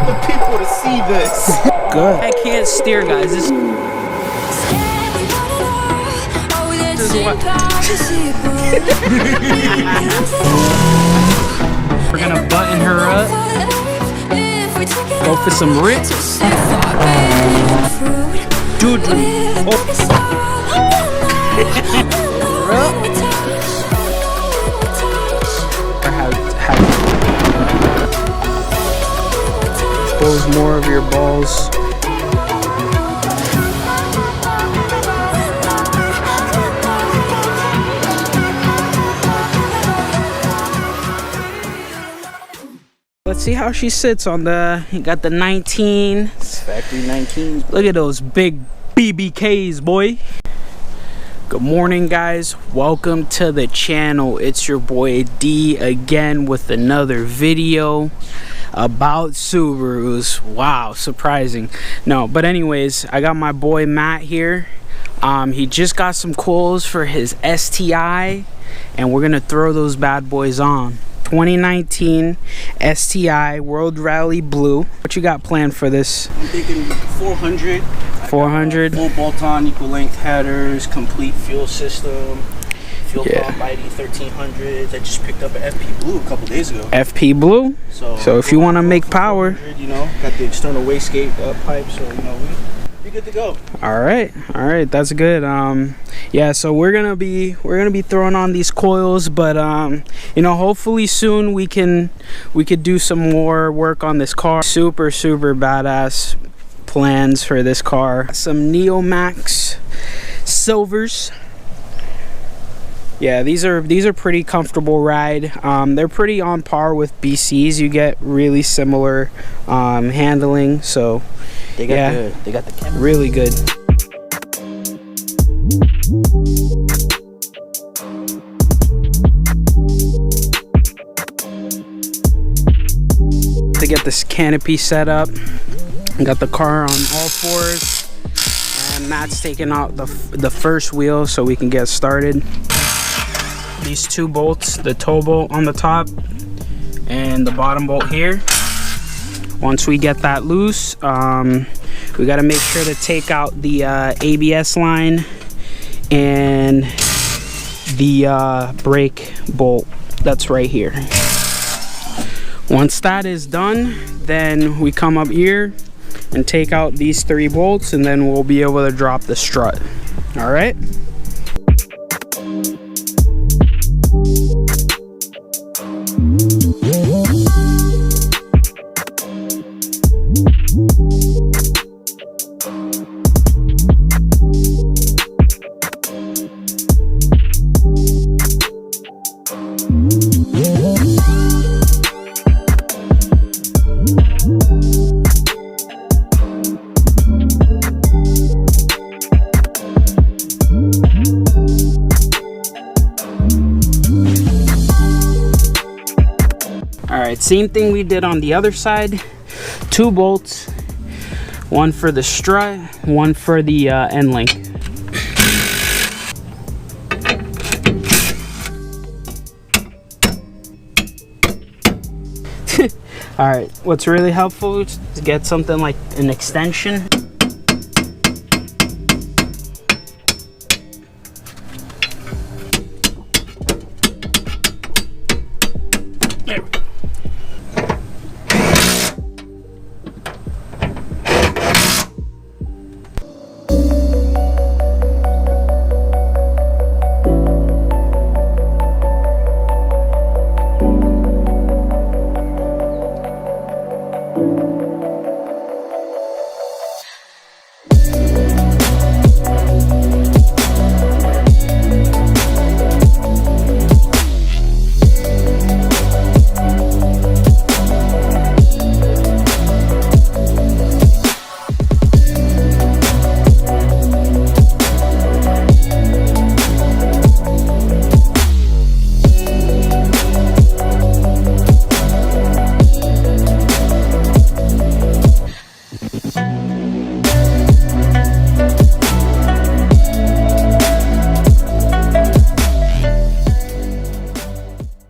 want the people to see this. Good. I can't steer, guys. This is what. We're gonna button her up. Go for some rips. Dude. Expose more of your balls. Let's see how she sits on the, you got the 19. Factory 19. Look at those big BBKs, boy. Good morning, guys. Welcome to the channel. It's your boy D again with another video about Subarus. Wow, surprising. No, but anyways, I got my boy Matt here. He just got some coils for his STI, and we're gonna throw those bad boys on. 2019 STI World Rally Blue. What you got planned for this? I'm thinking 400. 400. Full bolt-on, equal length headers, complete fuel system, fuel pump ID 1300s. I just picked up an FP Blue a couple days ago. FP Blue. So if you want to make power, you know, got the external wastegate pipe, so you know we good to go. All right, that's good. Yeah, so we're gonna be throwing on these coils, but you know, hopefully soon we could do some more work on this car. Super badass plans for this car. Some Neomax silvers. Yeah, these are pretty comfortable ride. They're pretty on par with BCs. You get really similar handling, so they got good. They got the camera. Really good. To get this canopy set up, got the car on all fours, and Matt's taking out the first wheel so we can get started. These two bolts, the toe bolt on the top and the bottom bolt here. Once we get that loose, we got to make sure to take out the ABS line and the brake bolt that's right here. Once that is done, then we come up here and take out these 3 bolts, and then we'll be able to drop the strut. All right. Same thing we did on the other side. 2 bolts, one for the strut, one for the end link. All right, what's really helpful is to get something like an extension.